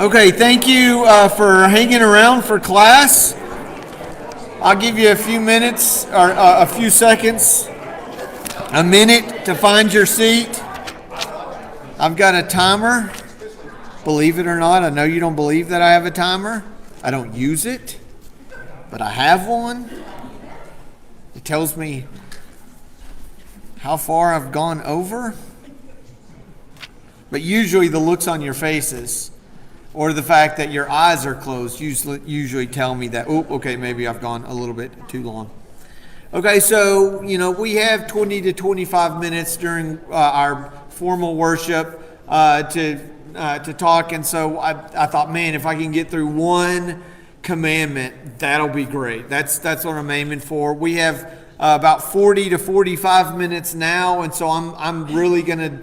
Okay, thank you for hanging around for class. I'll give you a few minutes, or a few seconds, a minute to find your seat. I've got a timer. Believe it or not, I know you don't believe that I have a timer. I don't use it, but I have one. It tells me how far I've gone over. But usually the looks on your faces or the fact that your eyes are closed usually tell me that, oh, okay, maybe I've gone a little bit too long. Okay, so, we have 20 to 25 minutes during our formal worship to talk. And so I thought, man, if I can get through one commandment, that'll be great. That's what I'm aiming for. We have about 40 to 45 minutes now, and so I'm really going to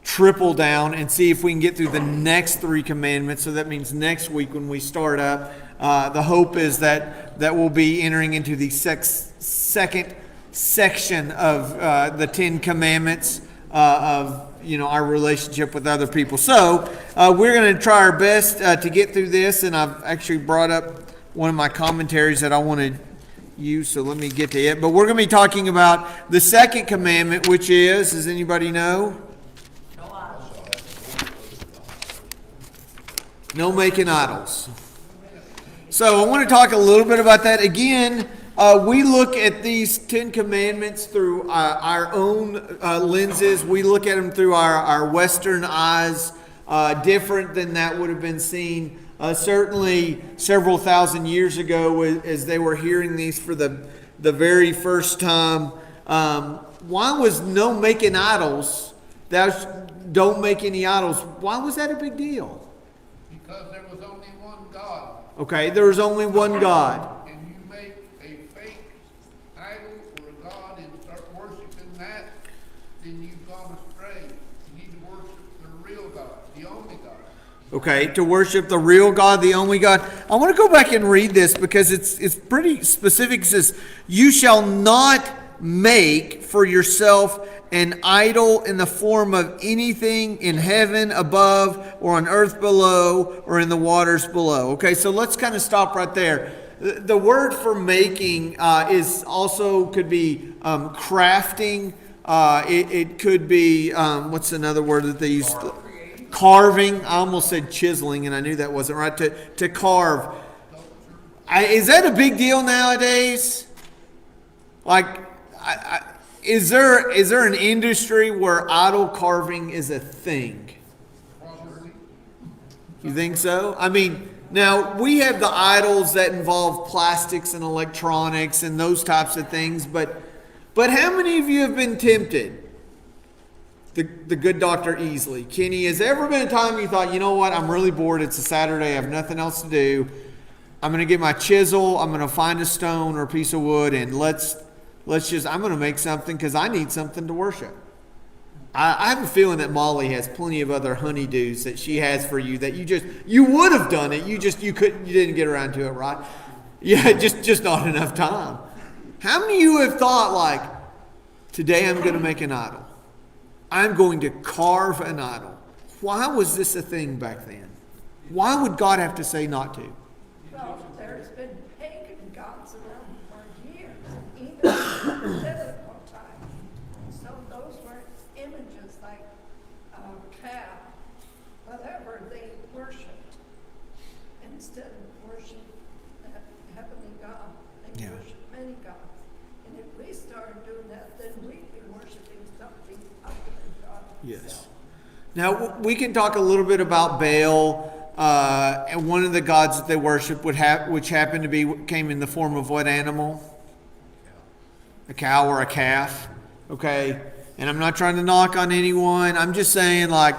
triple down and see if we can get through the next three commandments. So that means next week when we start up, the hope is that we'll be entering into the second section of the 10 Commandments of our relationship with other people. So we're going to try our best to get through this, and I've actually brought up one of my commentaries that I want to use, so let me get to it. But we're going to be talking about the second commandment, which is, does anybody know? No making idols. So I want to talk a little bit about that. Again, we look at these 10 commandments through our own lenses. We look at them through our Western eyes, different than that would have been seen certainly several thousand years ago as they were hearing these for the very first time. why was no making idols? Don't make any idols. Why was that a big deal? Because there was only one God. Okay, there was only one God. And you make a fake idol or a God and start worshiping that, then you've gone astray. You need to worship the real God, the only God. Okay, to worship the real God, the only God. I want to go back and read this because it's pretty specific. It says, "You shall not make for yourself an idol in the form of anything in heaven above or on earth below or in the waters below." Okay, so let's kind of stop right there. The word for making is also could be crafting. It could be, what's another word that they use? Carving. I almost said chiseling, and I knew that wasn't right. To carve. Is that a big deal nowadays? Like, is there an industry where idol carving is a thing? You think so? I mean, now we have the idols that involve plastics and electronics and those types of things, but how many of you have been tempted? The good Dr. Easley. Kenny, has there ever been a time you thought, you know what, I'm really bored, it's a Saturday, I have nothing else to do, I'm going to get my chisel, I'm going to find a stone or a piece of wood, and I'm going to make something because I need something to worship. I have a feeling that Molly has plenty of other honeydews that she has for you that you would have done it, you didn't get around to it, right? Yeah, just not enough time. How many of you have thought like, today I'm going to make an idol? I'm going to carve an idol. Why was this a thing back then? Why would God have to say not to? Well, there's been pagan gods around for years, even in biblical times. So those were images like a calf, whatever they worshipped. Instead of worship that heavenly God, they worshiped many gods. And if we started doing that, then we'd be worshiping something other than God. Yes. Now, we can talk a little bit about Baal. And one of the gods that they worship which happened to be, came in the form of what animal? A cow or a calf. Okay. And I'm not trying to knock on anyone. I'm just saying, like,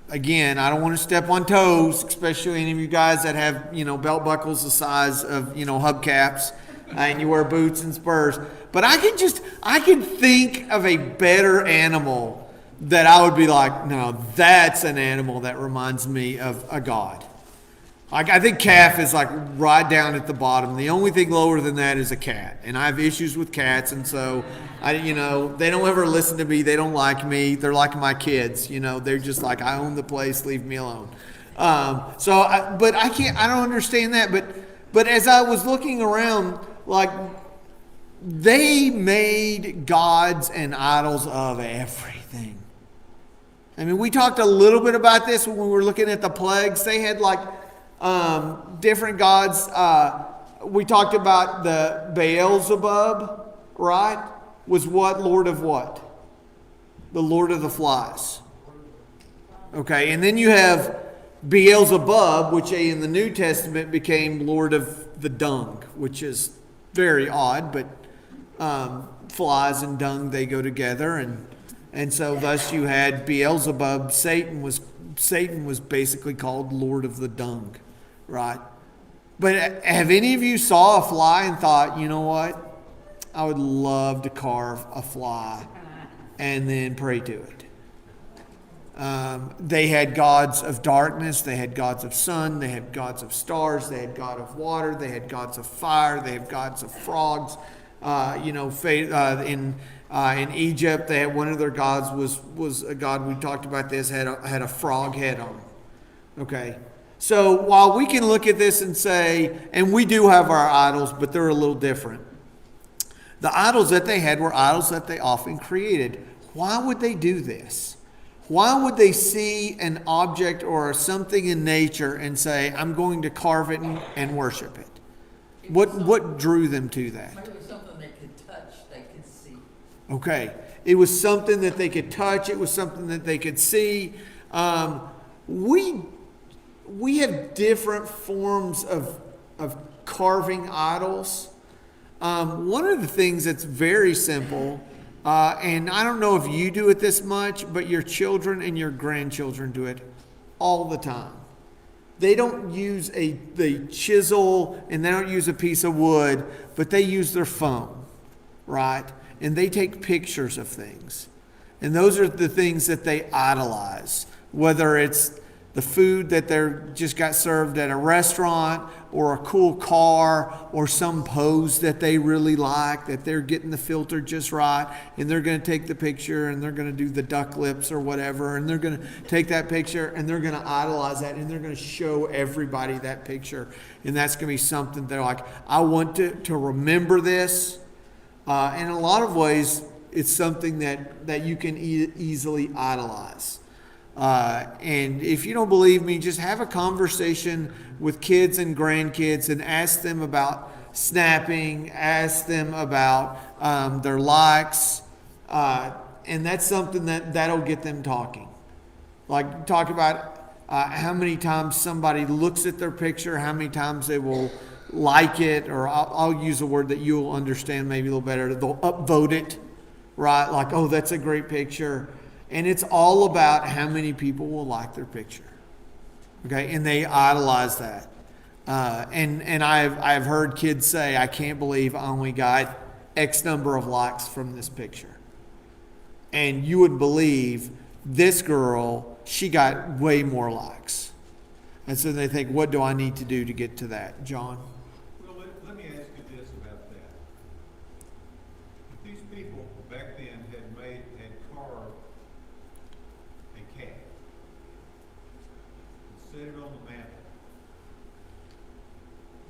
again, I don't want to step on toes, especially any of you guys that have, belt buckles the size of, hubcaps, and you wear boots and spurs. But I can think of a better animal that I would be like, no, that's an animal that reminds me of a god. Like, I think calf is like right down at the bottom. The only thing lower than that is a cat. And I have issues with cats. And so, they don't ever listen to me. They don't like me. They're like my kids. They're just like, I own the place. Leave me alone. But I don't understand that. But as I was looking around, like, they made gods and idols of everything. I mean, we talked a little bit about this when we were looking at the plagues. They had like different gods. We talked about the Beelzebub, right? Was what? Lord of what? The Lord of the flies. Okay, and then you have Beelzebub, which in the New Testament became Lord of the dung, which is very odd, but flies and dung, they go together, and so thus you had Beelzebub. Satan was basically called Lord of the dung, right? But have any of you saw a fly and thought, you know what? I would love to carve a fly and then pray to it. They had gods of darkness, they had gods of sun, they had gods of stars, they had God of water, they had gods of fire, they had gods of frogs. In Egypt, they had one of their gods was a god, we talked about this, had a frog head on. Okay. So while we can look at this and say, and we do have our idols, but they're a little different. The idols that they had were idols that they often created. Why would they do this? Why would they see an object or something in nature and say, I'm going to carve it and worship it? What drew them to that? Maybe it was something they could touch, they could see. Okay. It was something that they could touch. It was something that they could see. We have different forms of carving idols. One of the things that's very simple And I don't know if you do it this much, but your children and your grandchildren do it all the time. They don't use the chisel and they don't use a piece of wood, but they use their phone, right? And they take pictures of things. And those are the things that they idolize, whether it's the food that they're just got served at a restaurant, or a cool car, or some pose that they really like, that they're getting the filter just right, and they're going to take the picture, and they're going to do the duck lips or whatever, and they're going to take that picture, and they're going to idolize that, and they're going to show everybody that picture. And that's going to be something they're like, I want to remember this. And in a lot of ways, it's something that you can easily idolize. And if you don't believe me, just have a conversation with kids and grandkids and ask them about snapping, ask them about their likes, and that's something that'll get them talking. Like, talk about how many times somebody looks at their picture, how many times they will like it, or I'll use a word that you'll understand maybe a little better. They'll upvote it, right? Like, oh, that's a great picture. And it's all about how many people will like their picture. Okay, and they idolize that. And I've heard kids say, I can't believe I only got X number of likes from this picture. And you would believe this girl, she got way more likes. And so they think, what do I need to do to get to that? John? Well, let me ask you this about that. If these people back then had carved a cat and set it on the mantle,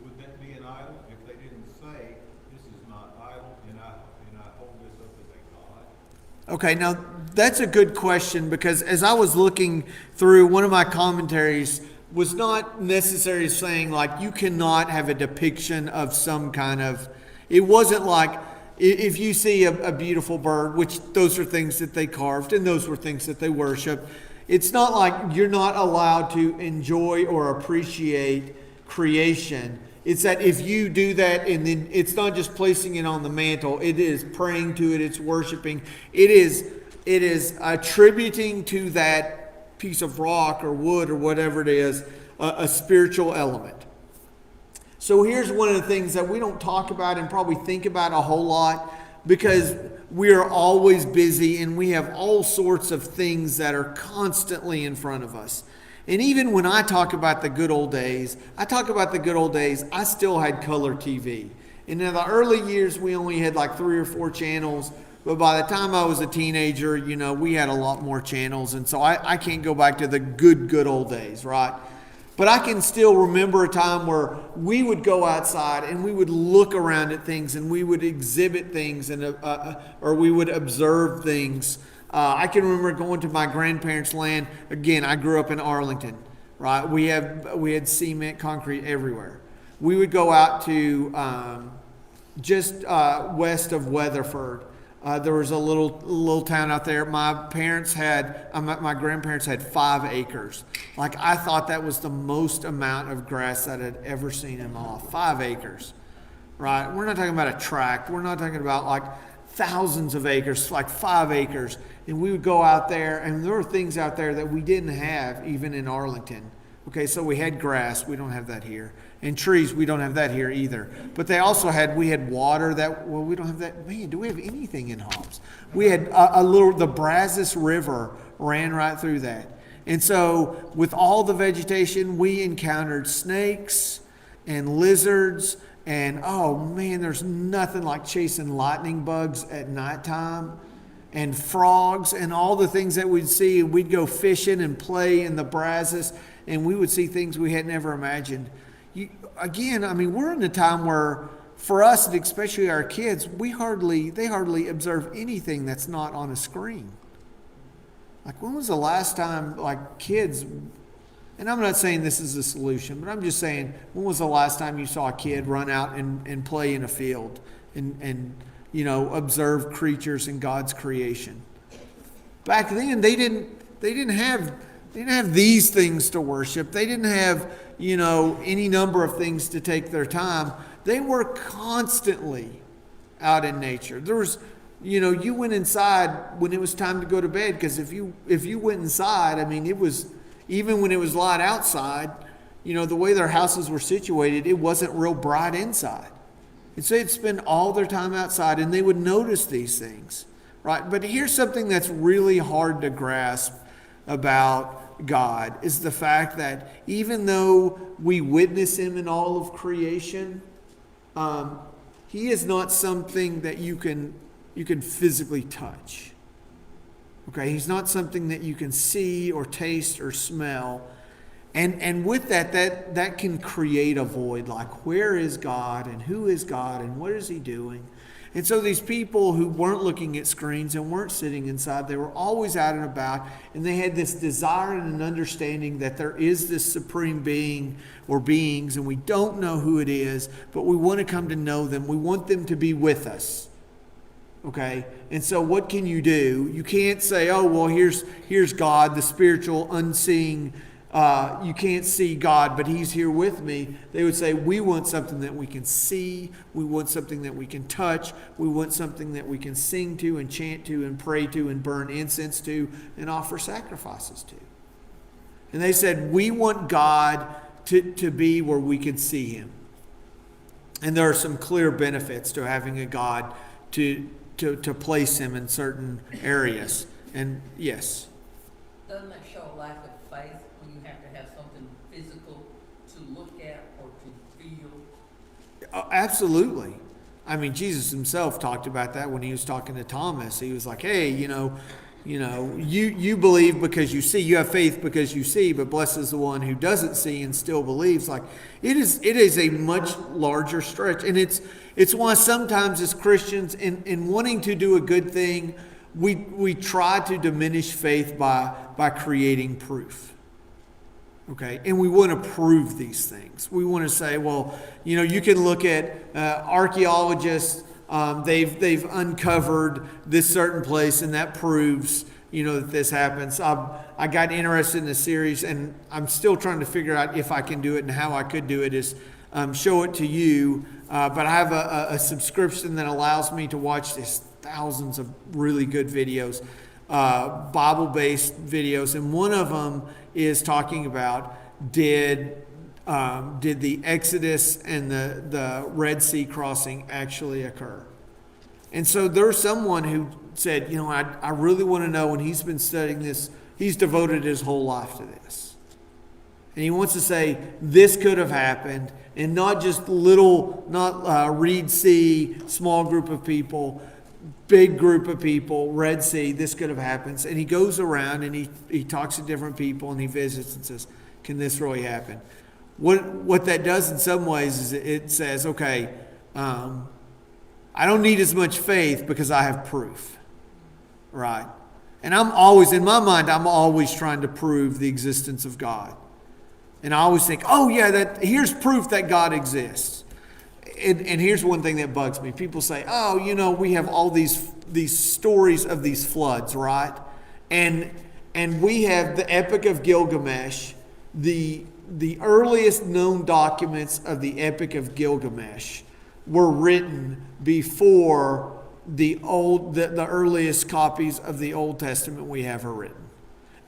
would that be an idol if they didn't say, this is my idol and I hold this up as a god? Okay, now that's a good question, because as I was looking through, one of my commentaries was not necessarily saying like you cannot have a depiction of some kind of, it wasn't like if you see a beautiful bird, which those are things that they carved and those were things that they worshiped. It's not like you're not allowed to enjoy or appreciate creation. It's that if you do that, and then it's not just placing it on the mantle, it is praying to it, it's worshiping, it is attributing to that piece of rock or wood or whatever it is, a spiritual element. So here's one of the things that we don't talk about and probably think about a whole lot, because we are always busy and we have all sorts of things that are constantly in front of us. And even when I talk about the good old days, I still had color TV. And in the early years, we only had like 3 or 4 channels. But by the time I was a teenager, we had a lot more channels. And so I can't go back to the good old days, right? But I can still remember a time where we would go outside and we would look around at things and we would exhibit things or we would observe things. I can remember going to my grandparents' land. Again, I grew up in Arlington, right? We had cement, concrete everywhere. We would go out to just west of Weatherford. There was a little town out there. My grandparents had 5 acres. Like, I thought that was the most amount of grass that I'd ever seen in my life. 5 acres, right? We're not talking about a tract. We're not talking about like thousands of acres, like 5 acres. And we would go out there, and there were things out there that we didn't have even in Arlington. Okay, so we had grass. We don't have that here. And trees, we don't have that here either. But we had water we don't have that. Man, do we have anything in Hobbs? We had the Brazos River ran right through that. And so with all the vegetation, we encountered snakes and lizards. And oh man, there's nothing like chasing lightning bugs at nighttime. And frogs and all the things that we'd see. And we'd go fishing and play in the Brazos. And we would see things we had never imagined. We're in a time where, for us, and especially our kids, they hardly observe anything that's not on a screen. Like, when was the last time, like, kids, and I'm not saying this is a solution, but I'm just saying, when was the last time you saw a kid run out and play in a field and observe creatures in God's creation? Back then, they didn't have these things to worship. They didn't have, any number of things to take their time. They were constantly out in nature. you went inside when it was time to go to bed, because if you went inside, I mean, it was, even when it was light outside, the way their houses were situated, it wasn't real bright inside. And so they'd spend all their time outside, and they would notice these things, right? But here's something that's really hard to grasp about God, is the fact that even though we witness him in all of creation, he is not something that you can physically touch. Okay, he's not something that you can see or taste or smell. And with that can create a void, like, where is God, and who is God, and what is he doing? And so these people who weren't looking at screens and weren't sitting inside, they were always out and about, and they had this desire and an understanding that there is this supreme being or beings, and we don't know who it is, but we want to come to know them. We want them to be with us. Okay? And so what can you do? You can't say, oh, well, here's God, the spiritual, unseen. You can't see God, but he's here with me. They would say, we want something that we can see. We want something that we can touch. We want something that we can sing to and chant to and pray to and burn incense to and offer sacrifices to. And they said, we want God to be where we can see him. And there are some clear benefits to having a God to place him in certain areas. And yes. Doesn't that show a lack of faith when you have to have something physical to look at or to feel? Absolutely. I mean, Jesus himself talked about that when he was talking to Thomas. He was like, hey, you believe because you see. You have faith because you see, but blessed is the one who doesn't see and still believes. Like, it is a much larger stretch. And it's why sometimes as Christians, in wanting to do a good thing, we try to diminish faith by creating proof. Okay, and we want to prove these things. We want to say, well, you can look at archaeologists. They've uncovered this certain place, and that proves that this happens. I got interested in the series, and I'm still trying to figure out if I can do it and how I could do it. Is show it to you. But I have a subscription that allows me to watch these thousands of really good videos, Bible-based videos, and one of them is talking about did the Exodus and the Red Sea crossing actually occur? And so there's someone who said, I really want to know, and he's been studying this. He's devoted his whole life to this. And he wants to say, this could have happened, and not just Reed Sea, small group of people, big group of people, Red Sea, this could have happened. And he goes around and he talks to different people and he visits and says, can this really happen? What that does in some ways is it says, okay, I don't need as much faith because I have proof, right? And in my mind, I'm always trying to prove the existence of God. And I always think, oh yeah, here's proof that God exists. And here's one thing that bugs me. People say, oh, we have all these stories of these floods, right? And we have the Epic of Gilgamesh. The earliest known documents of the Epic of Gilgamesh were written before the earliest copies of the Old Testament we have are written.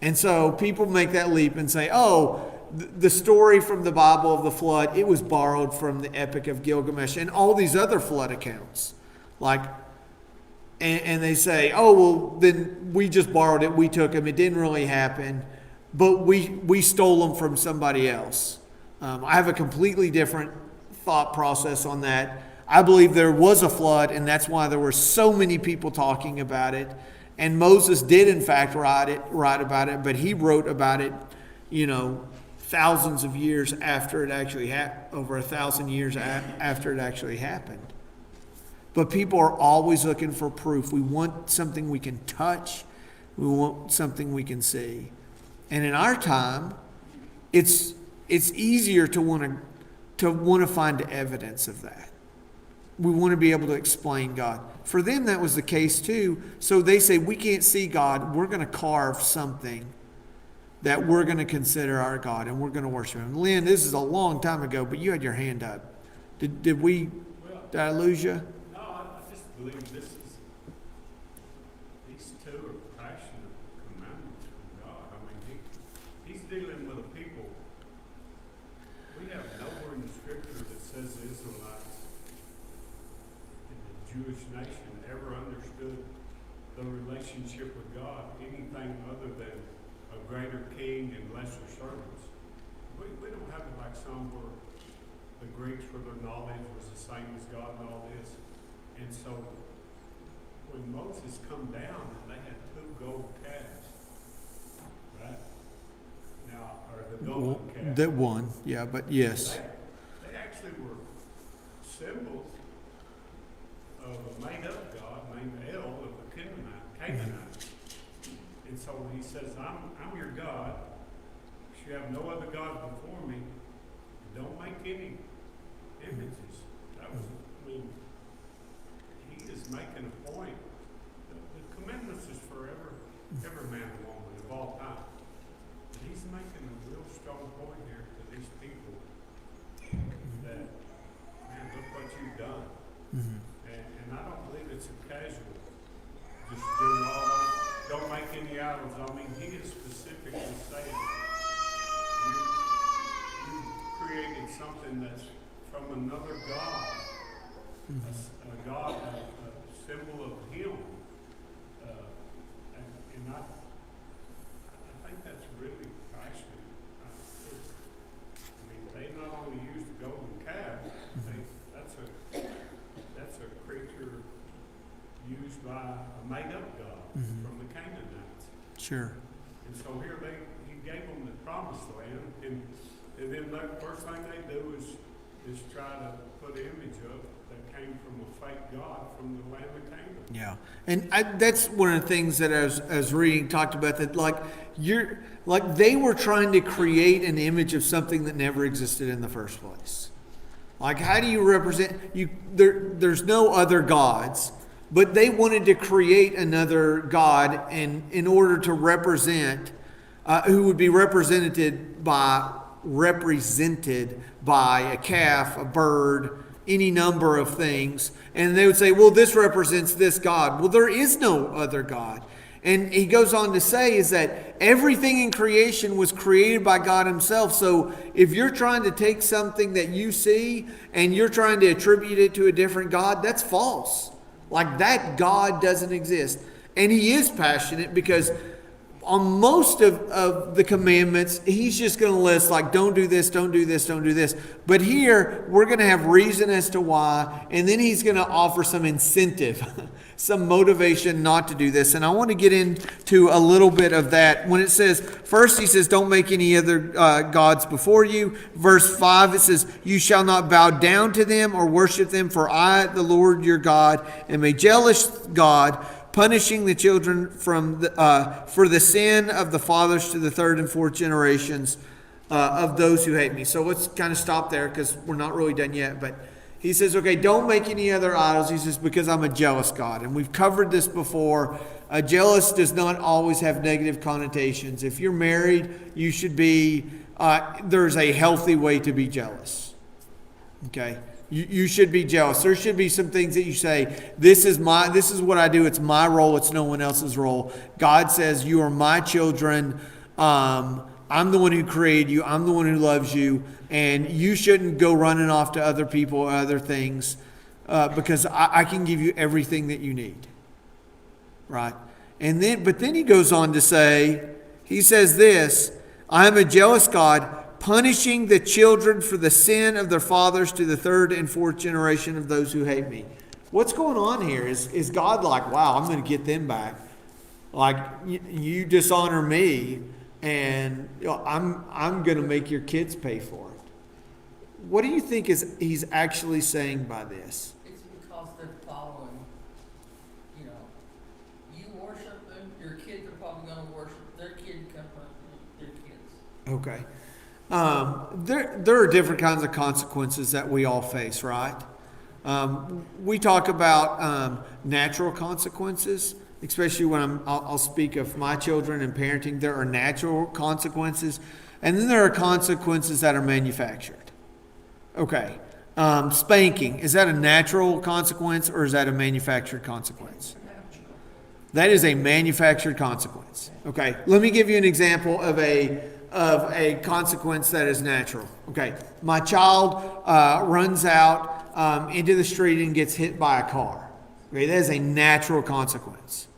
And so people make that leap and say, oh, the story from the Bible of the flood, it was borrowed from the Epic of Gilgamesh and all these other flood accounts. And they say, oh, well, then we just borrowed it. We took them. It didn't really happen. But we stole them from somebody else. I have a completely different thought process on that. I believe there was a flood, and that's why there were so many people talking about it. And Moses did, in fact, write about it, but he wrote about it, thousands of years after it actually over 1,000 years after it actually happened. But people are always looking for proof. We want something we can touch. We want something we can see. And in our time, it's easier to want to find evidence of that. We want to be able to explain God. For them, that was the case too. So they say, we can't see God. We're going to carve something that we're going to consider our God, and we're going to worship him. Lynn, this is a long time ago, but you had your hand up. Did I lose you? No, I just believe this is anything other than a greater king and lesser servants. We don't have it like some where the Greeks, where their knowledge was the same as God and all this. And so when Moses come down, they had 2 gold calves, right? Now, or the golden calf. That one, yeah, but yes. They actually were symbols of a made-up god named El of the Canaanites. And so he says, I'm your God. You have no other God before me. Don't make any images. That was, I mean, he is making a point. The commandments is for every man and woman of all time. But he's making a real strong point here to these people that, man, look what you've done. And I don't believe it's a casual, just doing all those, don't make any idols. I mean, he is specifically saying, you created something that's from another God, a God, a symbol of him. And I think that's really passionate. I mean, they not only used the golden calf, that's a creature used by a made-up God from the Canaanites. Sure. And so here he gave them the promised land, and then the first thing they do is try to put an image up that came from a fake God from the land of Canaan. Yeah, and that's one of the things that I was reading, talked about, that they were trying to create an image of something that never existed in the first place. Like, how do you represent you? There's no other gods, but they wanted to create another God, and in order to represent, who would be represented by a calf, a bird, any number of things. And they would say, well, this represents this God. Well, there is no other God. And he goes on to say is that everything in creation was created by God himself. So if you're trying to take something that you see and you're trying to attribute it to a different God, that's false. Like, that God doesn't exist. And he is passionate because on most of the commandments, he's just going to list, like, don't do this, don't do this, don't do this. But here, we're going to have reason as to why, and then he's going to offer some incentive, some motivation not to do this. And I want to get into a little bit of that. When it says, first he says, don't make any other gods before you. Verse 5, it says, you shall not bow down to them or worship them, for I, the Lord your God, am a jealous God, punishing the children for the sin of the fathers to the 3rd and 4th generations of those who hate me. So let's kind of stop there because we're not really done yet. But he says, okay, don't make any other idols. He says, because I'm a jealous God. And we've covered this before. Jealous does not always have negative connotations. If you're married, you should be, there's a healthy way to be jealous. Okay? You should be jealous. There should be some things that you say, this is what I do. It's my role. It's no one else's role. God says, you are my children. I'm the one who created you. I'm the one who loves you. And you shouldn't go running off to other people or other things because I can give you everything that you need. Right? But then he goes on to say, he says this, I am a jealous God, punishing the children for the sin of their fathers to the 3rd and 4th generation of those who hate me. What's going on here? Is God like, wow, I'm going to get them back. Like, you dishonor me, and I'm going to make your kids pay for it. What do you think he's actually saying by this? It's because they're following, you worship them, your kids are probably going to worship their kid, their kids. Okay. There are different kinds of consequences that we all face, right? We talk about natural consequences, especially when I'll speak of my children and parenting. There are natural consequences, and then there are consequences that are manufactured. Okay. Spanking, is that a natural consequence or is that a manufactured consequence? That is a manufactured consequence. Okay. Let me give you an example of a consequence that is natural. Okay, my child runs out into the street and gets hit by a car. Okay, that is a natural consequence.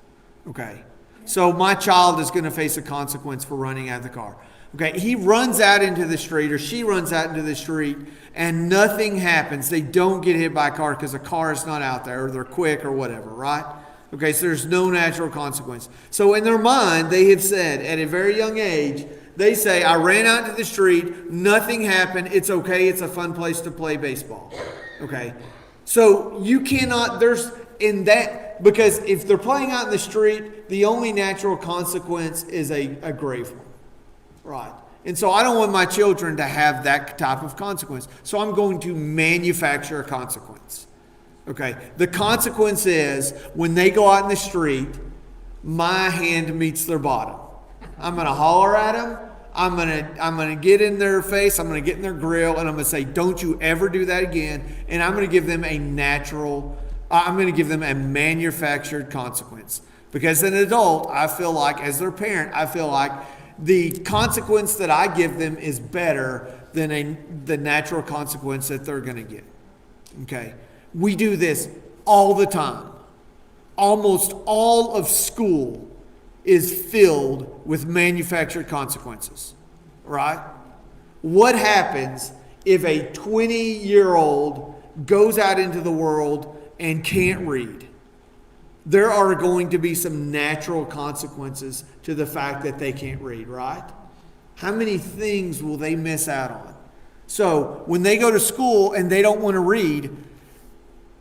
Okay, So my child is going to face a consequence for running out of the car. Okay, he runs out into the street, or she runs out into the street, and nothing happens. They don't get hit by a car because a car is not out there, or they're quick, or whatever, right? Okay, so there's no natural consequence. So in their mind, they have said at a very young age, they say, I ran out into the street, nothing happened, it's okay, it's a fun place to play baseball. Okay, so you cannot, there's in that, because if they're playing out in the street, the only natural consequence is a grave one. Right. And so I don't want my children to have that type of consequence. So I'm going to manufacture a consequence. Okay. The consequence is when they go out in the street, my hand meets their bottom. I'm going to holler at them. I'm going to get in their face. I'm going to get in their grill, and I'm going to say, don't you ever do that again. And I'm going to give them a manufactured consequence. Because as an adult, I feel like, as their parent, I feel like the consequence that I give them is better than the natural consequence that they're going to get. Okay? We do this all the time. Almost all of school is filled with manufactured consequences. Right? What happens if a 20-year-old goes out into the world and can't read? There are going to be some natural consequences to the fact that they can't read, right? How many things will they miss out on? So when they go to school and they don't want to read,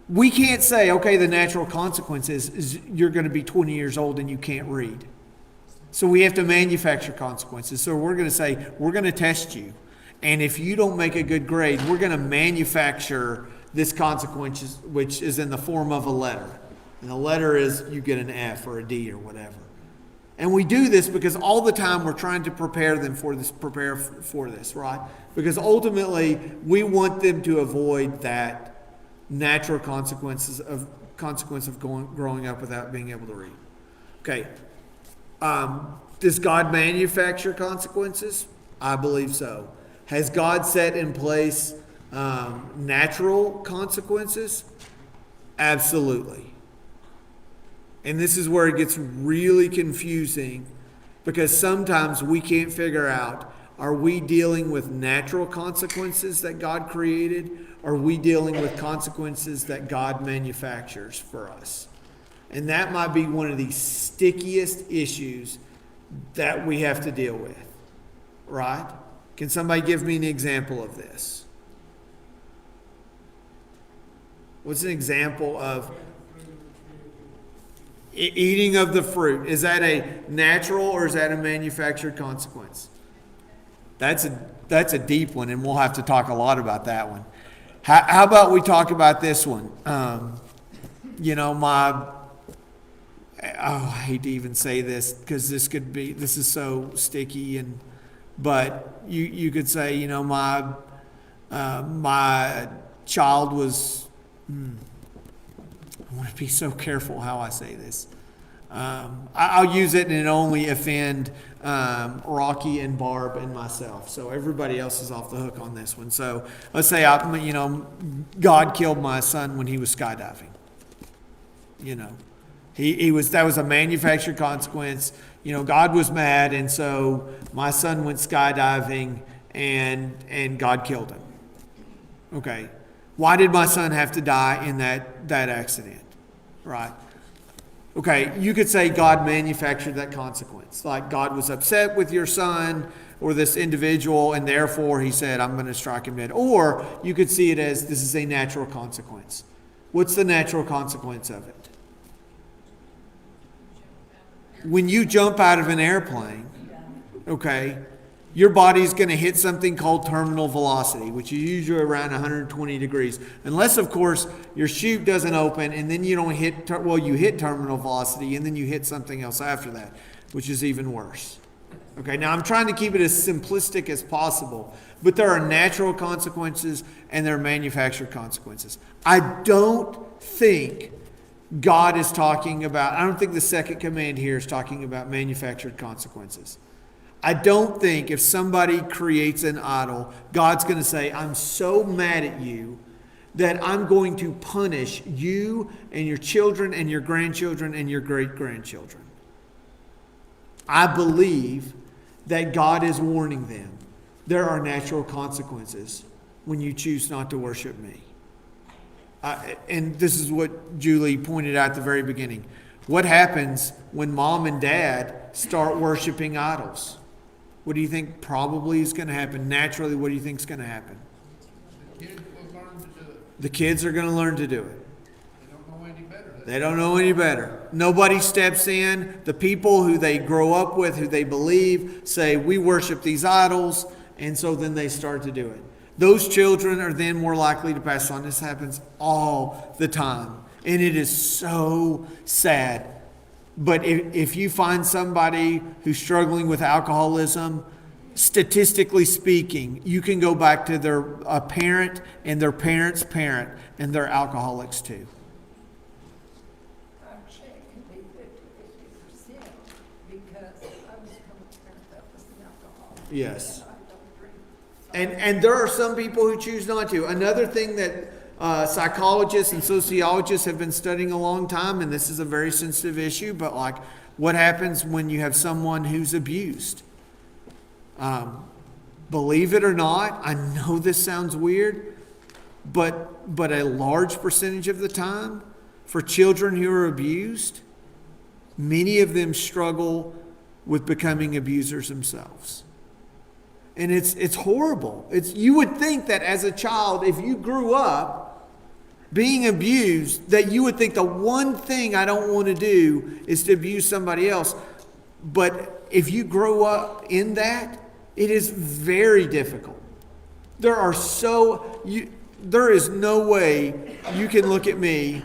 we can't say, okay, the natural consequence is you're going to be 20 years old and you can't read. So we have to manufacture consequences. So we're going to say, we're going to test you. And if you don't make a good grade, we're going to manufacture this consequence, which is in the form of a letter. And the letter is you get an F or a D or whatever. And we do this because all the time we're trying to prepare for this, right? Because ultimately we want them to avoid that natural consequence of growing up without being able to read. Okay. Does God manufacture consequences? I believe so. Has God set in place natural consequences? Absolutely. And this is where it gets really confusing, because sometimes we can't figure out, are we dealing with natural consequences that God created? Or are we dealing with consequences that God manufactures for us? And that might be one of the stickiest issues that we have to deal with. Right? Can somebody give me an example of this? What's an example of eating of the fruit? Is that a natural or is that a manufactured consequence? That's a deep one, and we'll have to talk a lot about that one. How about we talk about this one? I hate to even say this because this is so sticky, but you could say, my child was, I want to be so careful how I say this. I'll use it and it only offend Rocky and Barb and myself. So everybody else is off the hook on this one. So let's say, God killed my son when he was skydiving. That was a manufactured consequence. God was mad, and so my son went skydiving and God killed him. Okay. Why did my son have to die in that accident? Right. Okay, you could say God manufactured that consequence. Like God was upset with your son or this individual, and therefore he said, I'm going to strike him dead. Or you could see it as this is a natural consequence. What's the natural consequence of it? When you jump out of an airplane, okay, your body's going to hit something called terminal velocity, which is usually around 120 degrees. Unless, of course, your chute doesn't open and then you don't you hit terminal velocity and then you hit something else after that, which is even worse. Okay, now I'm trying to keep it as simplistic as possible, but there are natural consequences and there are manufactured consequences. I don't think God is talking about, I don't think the second command here is talking about manufactured consequences. I don't think if somebody creates an idol, God's going to say, I'm so mad at you that I'm going to punish you and your children and your grandchildren and your great-grandchildren. I believe that God is warning them. There are natural consequences when you choose not to worship me. And this is what Julie pointed out at the very beginning. What happens when mom and dad start worshiping idols? What do you think probably is going to happen? Naturally, what do you think is going to happen? The kids will learn to do it. The kids are going to learn to do it. They don't know any better. They don't know any better. Nobody steps in. The people who they grow up with, who they believe, say, we worship these idols, and so then they start to do it. Those children are then more likely to pass on. This happens all the time. And it is so sad. But if you find somebody who's struggling with alcoholism, statistically speaking, you can go back to their parent and their parent's parent, and they're alcoholics too. Actually, it can be 50% because I was from a parent that was an alcoholic. Yes. And I don't drink. And there are some people who choose not to. Another thing that psychologists and sociologists have been studying a long time, and this is a very sensitive issue, but like what happens when you have someone who's abused? Believe it or not, I know this sounds weird, but a large percentage of the time, for children who are abused, many of them struggle with becoming abusers themselves. And it's horrible. You would think that as a child, if you grew up being abused, that you would think the one thing I don't want to do is to abuse somebody else. But if you grow up in that, it is very difficult. There is no way you can look at me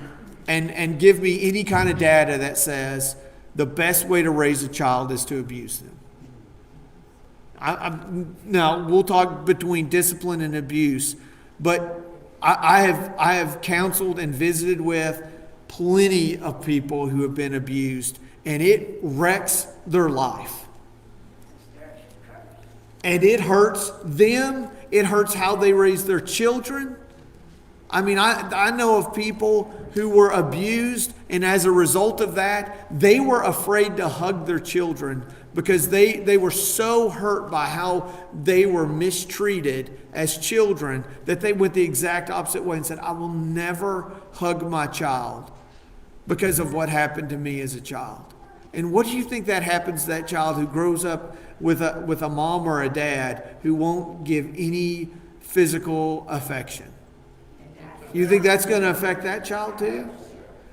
and give me any kind of data that says the best way to raise a child is to abuse them. Now, we'll talk between discipline and abuse, but I have counseled and visited with plenty of people who have been abused, and it wrecks their life. And it hurts them. It hurts how they raise their children. I mean, I know of people who were abused, and as a result of that, they were afraid to hug their children because they were so hurt by how they were mistreated as children that they went the exact opposite way and said, I will never hug my child because of what happened to me as a child. And what do you think that happens to that child who grows up with a mom or a dad who won't give any physical affection? You think that's going to affect that child too?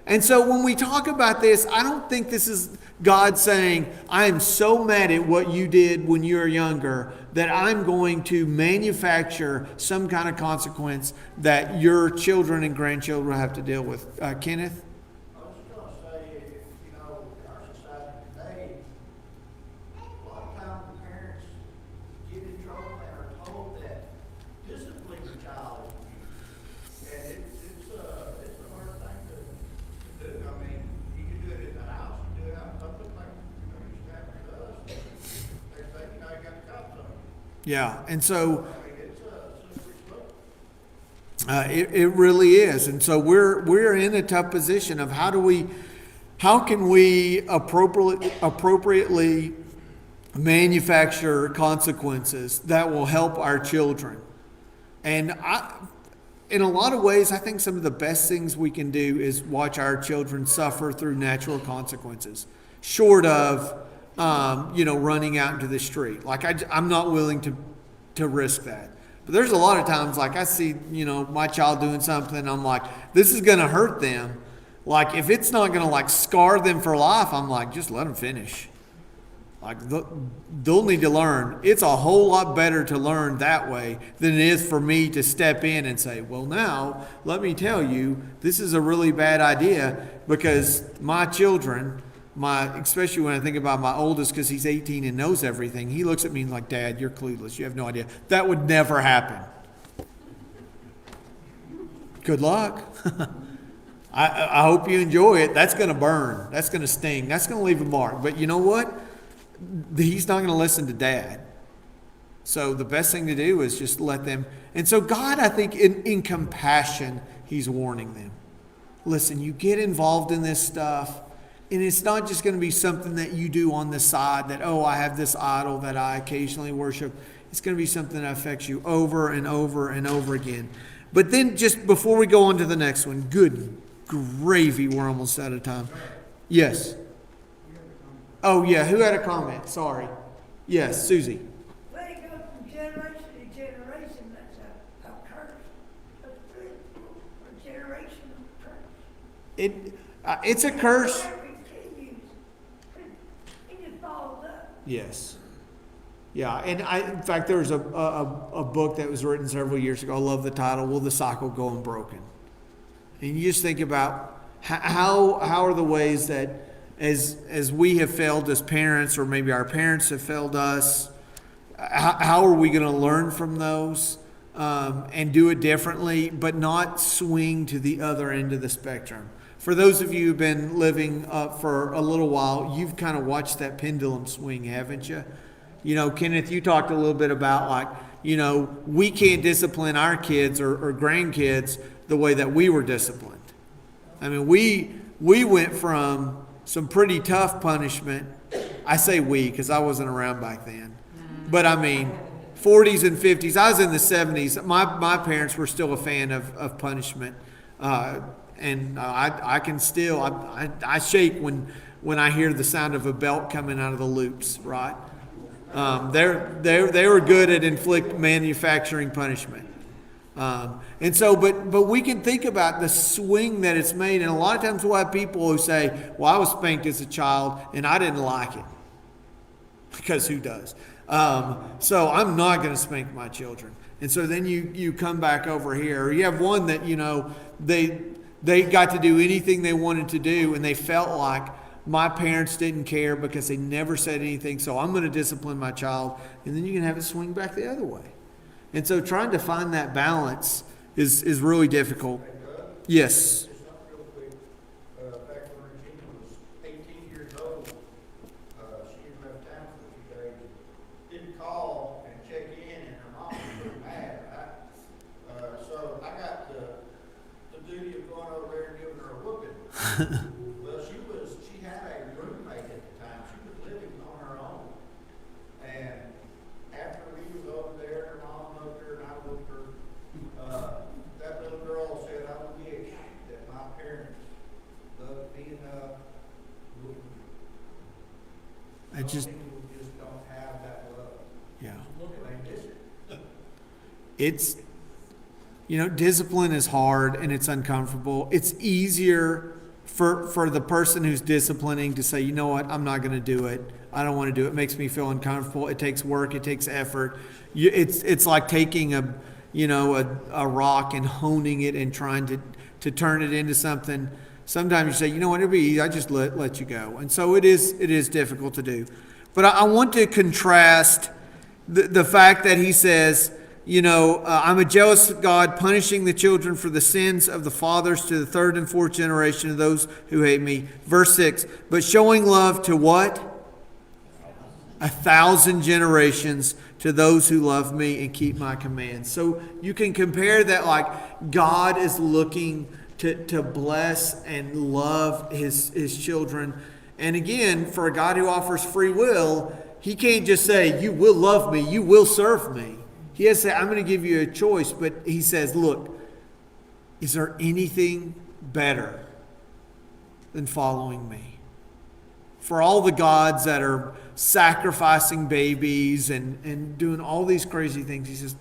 And so when we talk about this, I don't think this is God saying, I am so mad at what you did when you were younger that I'm going to manufacture some kind of consequence that your children and grandchildren will have to deal with. Kenneth? I was just going to say, in our society today, a lot of times the parents get in trouble and are told that discipline your child is abuse. And it's a hard thing to do. I mean, you can do it in the house, you do it out in public, like, you used to happen to us. They say, you got the cops on you. Yeah, and so I mean, it's a slippery slope. it really is. And so we're in a tough position of how can we appropriately manufacture consequences that will help our children. And in a lot of ways, I think some of the best things we can do is watch our children suffer through natural consequences, short of running out into the street. Like I'm not willing to risk that. But there's a lot of times, like I see, my child doing something, I'm like, this is going to hurt them. Like if it's not going to like scar them for life, I'm like, just let them finish. Like they'll need to learn. It's a whole lot better to learn that way than it is for me to step in and say, well, now let me tell you, this is a really bad idea because my children, especially when I think about my oldest, because he's 18 and knows everything, he looks at me like, Dad, you're clueless. You have no idea. That would never happen. Good luck. I hope you enjoy it. That's going to burn. That's going to sting. That's going to leave a mark. But you know what? He's not going to listen to Dad. So the best thing to do is just let them. And so God, I think in compassion, he's warning them. Listen, you get involved in this stuff And it's not just going to be something that you do on the side that, oh, I have this idol that I occasionally worship. It's going to be something that affects you over and over and over again. But then just before we go on to the next one, good gravy, we're almost out of time. Yes. Oh, yeah, who had a comment? Sorry. Yes, Susie. They go from generation to generation, that's a curse. A generation of curse. It's a curse. Continues. It just falls up. Yes. Yeah, and in fact, there was a book that was written several years ago. I love the title, Will the Cycle Go Unbroken? And you just think about how are the ways that as we have failed as parents, or maybe our parents have failed us, how are we going to learn from those and do it differently, but not swing to the other end of the spectrum? For those of you who've been living for a little while, you've kind of watched that pendulum swing, haven't you? You know, Kenneth, you talked a little bit about, like, you know, we can't discipline our kids or grandkids the way that we were disciplined. I mean, we went from some pretty tough punishment. I say we because I wasn't around back then. But I mean, 40s and 50s. I was in the 70s. My parents were still a fan of punishment. And I can still, I shake when I hear the sound of a belt coming out of the loops, right? They were good at manufacturing punishment. And so, but we can think about the swing that it's made. And a lot of times we'll have people who say, well, I was spanked as a child and I didn't like it. Because who does? So I'm not going to spank my children. And so then you come back over here. Or you have one that, you know, they got to do anything they wanted to do, and they felt like my parents didn't care because they never said anything, so I'm going to discipline my child. And then you can have it swing back the other way. And so trying to find that balance is really difficult. Yes. Just not real quick, back when Regina was 18 years old, she had left town for a few days, didn't call and check in, and her mom was pretty mad, right? So I got the duty of going over there and giving her a whooping. Well, she had a roommate at the time. She was living on her own. And after we was over there, her mom hugged her and I whooped her. That little girl said, I wish that my parents loved me enough to whoop me. Some people just don't have that love. Yeah. They miss it. It's, you know, discipline is hard and it's uncomfortable. It's easier for the person who's disciplining to say, you know what, I'm not going to do it. I don't want to do it. It makes me feel uncomfortable. It takes work. It takes effort. It's like taking a rock and honing it and trying to turn it into something. Sometimes you say, you know what, it'll be easy. I just let you go. And so it is difficult to do. But I want to contrast the fact that he says, you know, I'm a jealous God, punishing the children for the sins of the fathers to the third and fourth generation of those who hate me. Verse 6, but showing love to what? 1,000 generations to those who love me and keep my commands. So you can compare that, like God is looking to bless and love his children. And again, for a God who offers free will, he can't just say, you will love me, you will serve me. He has to say, I'm going to give you a choice. But he says, look, is there anything better than following me? For all the gods that are sacrificing babies and doing all these crazy things, he says,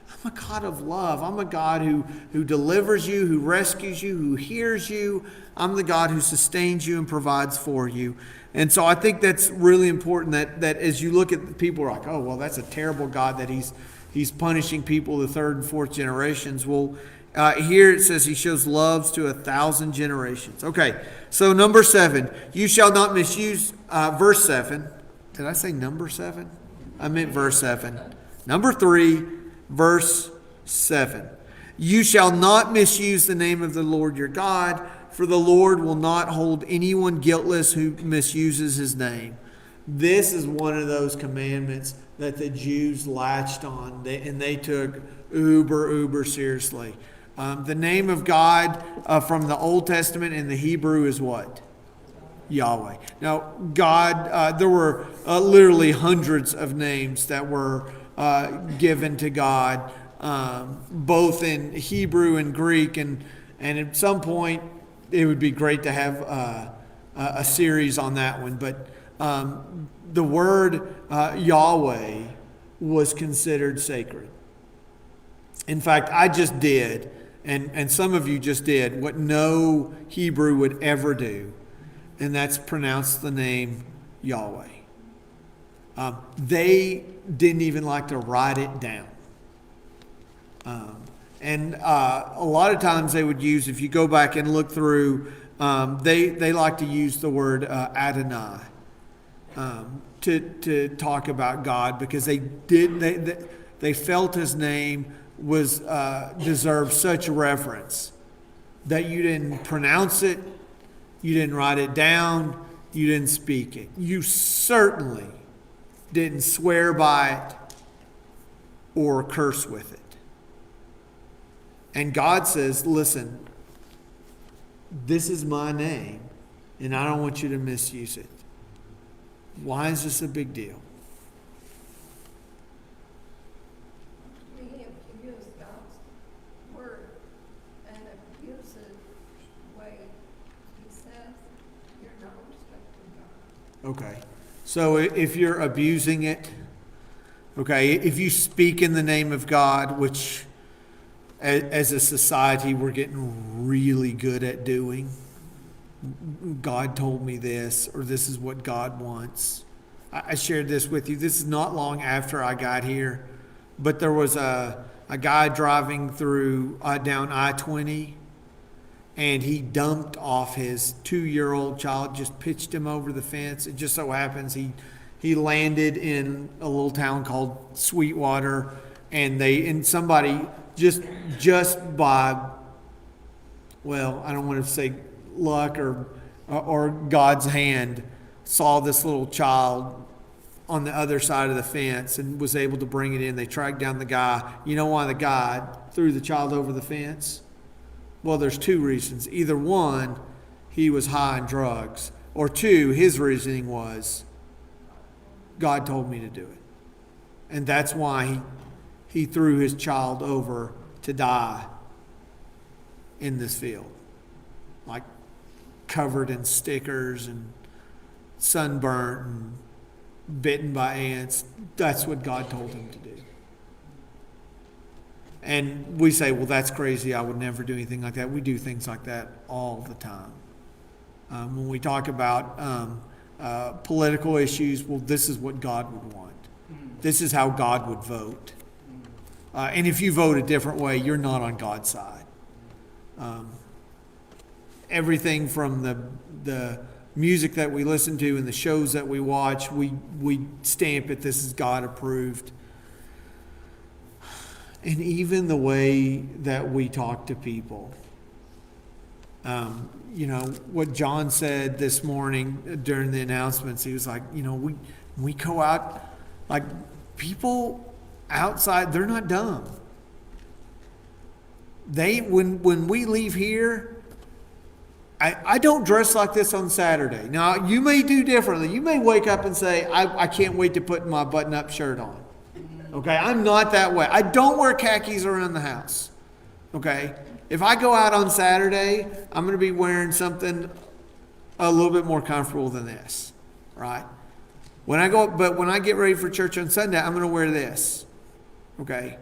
I'm a God of love. I'm a God who delivers you, who rescues you, who hears you. I'm the God who sustains you and provides for you. And so I think that's really important that as you look at the people, are like, oh, well, that's a terrible God that he's punishing people the third and fourth generations. Well, here it says he shows loves to 1,000 generations. Okay, so number 7, you shall not misuse, verse 7. Did I say number 7? I meant verse 7. Number 3, verse 7. You shall not misuse the name of the Lord your God, for the Lord will not hold anyone guiltless who misuses his name. This is one of those commandments that the Jews latched on, and they took uber seriously. The name of God from the Old Testament in the Hebrew is what? Yahweh. Now, God, there were literally hundreds of names that were given to God, both in Hebrew and Greek, and at some point it would be great to have a series on that one. But the word Yahweh was considered sacred. In fact, I just did, and some of you just did, what no Hebrew would ever do, and that's pronounce the name Yahweh. They didn't even like to write it down. And a lot of times they would use, if you go back and look through, they like to use the word Adonai to talk about God, because they felt his name was deserved such reverence that you didn't pronounce it, you didn't write it down, you didn't speak it. You certainly didn't swear by it or curse with it. And God says, listen, this is my name, and I don't want you to misuse it. Why is this a big deal? We abuse God's word and abuse it the way he says, you're not respecting God. Okay. So if you're abusing it, okay, if you speak in the name of God, which as a society we're getting really good at doing, God told me this, or this is what God wants. I shared this with you. This is not long after I got here, but there was a guy driving through down I-20, and he dumped off his 2-year-old child, just pitched him over the fence. It just so happens he landed in a little town called Sweetwater, and somebody just by, well, I don't want to say luck or God's hand, saw this little child on the other side of the fence and was able to bring it in. They tracked down the guy. You know why the guy threw the child over the fence? Well, there's 2 reasons. Either one, he was high on drugs, or 2, his reasoning was, God told me to do it. And that's why he threw his child over to die in this field, like covered in stickers and sunburnt and bitten by ants. That's what God told him to do. And we say, well, that's crazy. I would never do anything like that. We do things like that all the time. When we talk about political issues, well, this is what God would want. This is how God would vote. And if you vote a different way, you're not on God's side. Everything from the music that we listen to and the shows that we watch, we stamp it, this is God approved. And even the way that we talk to people. What John said this morning during the announcements, he was like, we go out, like, people outside, they're not dumb. When we leave here, I don't dress like this on Saturday. Now, you may do differently. You may wake up and say, I can't wait to put my button-up shirt on. Okay, I'm not that way. I don't wear khakis around the house. Okay, if I go out on Saturday, I'm going to be wearing something a little bit more comfortable than this, right? When I get ready for church on Sunday, I'm going to wear this. Okay,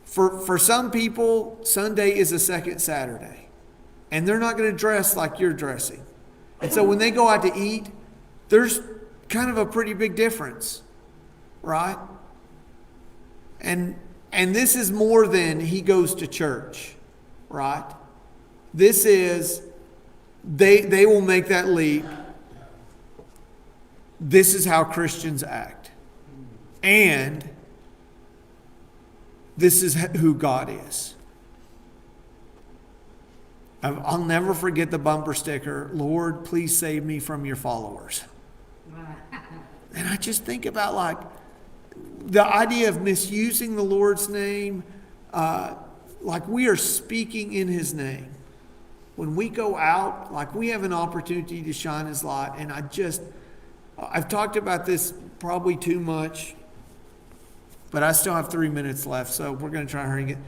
for some people, Sunday is a second Saturday, and they're not going to dress like you're dressing. And so when they go out to eat, there's kind of a pretty big difference, right? And this is more than he goes to church, right? This is, they will make that leap. This is how Christians act. And this is who God is. I'll never forget the bumper sticker, Lord, please save me from your followers. And I just think about, like, the idea of misusing the Lord's name, like we are speaking in his name. when we go out, like we have an opportunity to shine His light. And I've talked about this probably too much, but I still have 3 minutes left, so we're going to try to hurry it.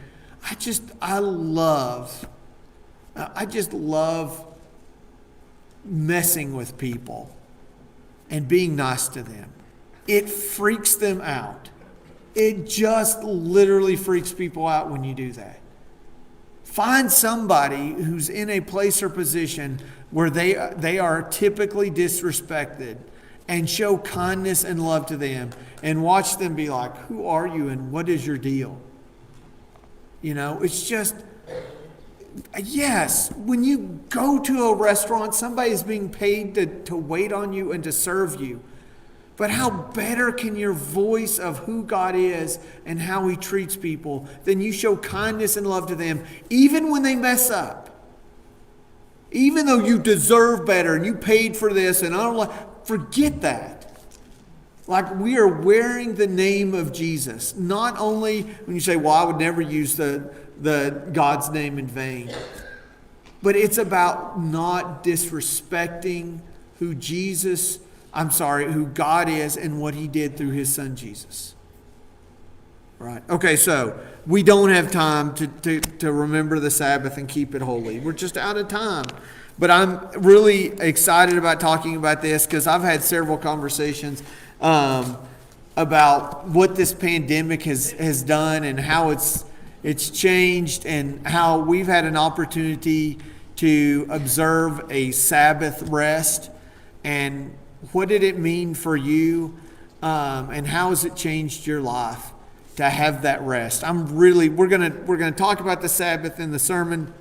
I just love messing with people and being nice to them. It freaks them out. It just literally freaks people out when you do that. Find somebody who's in a place or position where they are typically disrespected, and show kindness and love to them, and watch them be like, who are you and what is your deal? It's just, yes, when you go to a restaurant, somebody is being paid to wait on you and to serve you. But how better can your voice of who God is and how He treats people than you show kindness and love to them, even when they mess up? Even though you deserve better and you paid for this, and I don't like, forget that. Like, we are wearing the name of Jesus. Not only when you say, well, I would never use the God's name in vain, but it's about not disrespecting who God is and what He did through His Son Jesus. Right. Okay, so we don't have time to remember the Sabbath and keep it holy. We're just out of time. But I'm really excited about talking about this because I've had several conversations about what this pandemic has done and how it's changed, and how we've had an opportunity to observe a Sabbath rest. And what did it mean for you? And how has it changed your life to have that rest? We're gonna talk about the Sabbath in the sermon.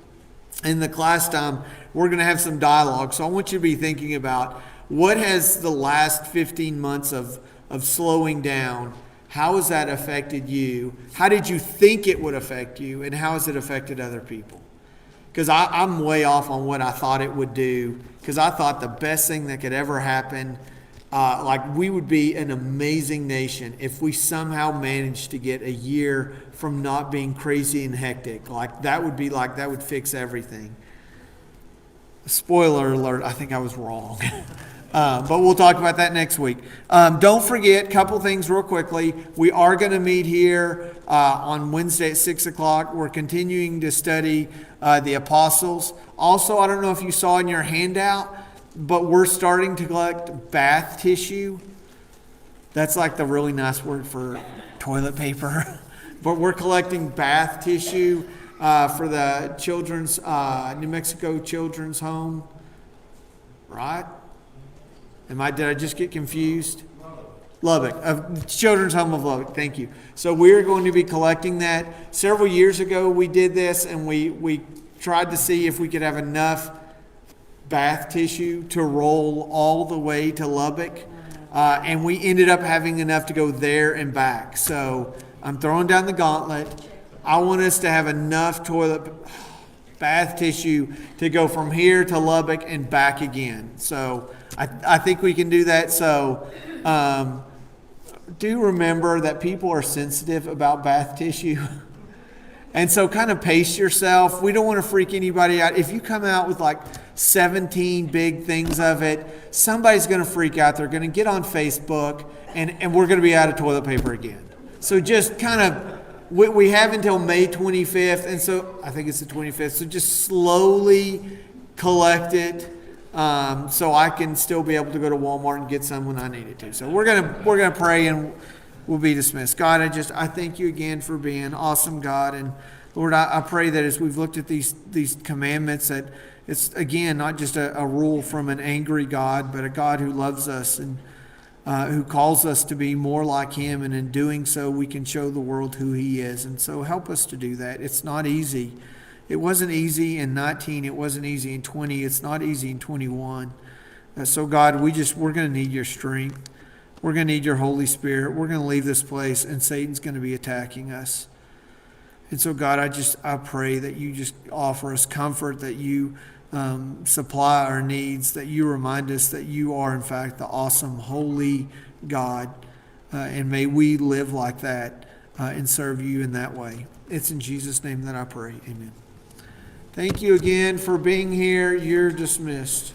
In the class time, we're gonna have some dialogue. So I want you to be thinking about, what has the last 15 months of slowing down, how has that affected you? How did you think it would affect you? And how has it affected other people? Because I'm way off on what I thought it would do. Because I thought the best thing that could ever happen, we would be an amazing nation if we somehow managed to get a year from not being crazy and hectic. That would fix everything. Spoiler alert, I think I was wrong. But we'll talk about that next week. Don't forget, a couple things real quickly. We are going to meet here on Wednesday at 6 o'clock. We're continuing to study the apostles. Also, I don't know if you saw in your handout, but we're starting to collect bath tissue. That's like the really nice word for toilet paper. But we're collecting bath tissue for the children's, New Mexico Children's Home. Right? Did I just get confused? Lubbock, Children's Home of Lubbock. Thank you. So we're going to be collecting that. Several years ago we did this, and we tried to see if we could have enough bath tissue to roll all the way to Lubbock. And we ended up having enough to go there and back. So I'm throwing down the gauntlet. I want us to have enough bath tissue to go from here to Lubbock and back again. So I think we can do that. So do remember that people are sensitive about bath tissue. And so kind of pace yourself. We don't want to freak anybody out. If you come out with 17 big things of it, somebody's going to freak out. They're going to get on Facebook, and we're going to be out of toilet paper again. So just kind of, we have until May 25th, and so I think it's the 25th. So just slowly collect it, so I can still be able to go to Walmart and get some when I need it to. So we're gonna pray, and we'll be dismissed. God, I thank you again for being an awesome God, and Lord, I pray that as we've looked at these commandments, that it's again not just a rule from an angry God, but a God who loves us and who calls us to be more like Him, and in doing so we can show the world who He is. And so help us to do that. It's not easy. It wasn't easy in 19. It wasn't easy in 20. It's not easy in 21. So God, we're going to need your strength. We're going to need your Holy Spirit. We're going to leave this place, and Satan's going to be attacking us. And so God, I pray that you just offer us comfort, that you supply our needs, that you remind us that you are in fact the awesome, holy God. And may we live like that and serve you in that way. It's in Jesus' name that I pray. Amen. Thank you again for being here. You're dismissed.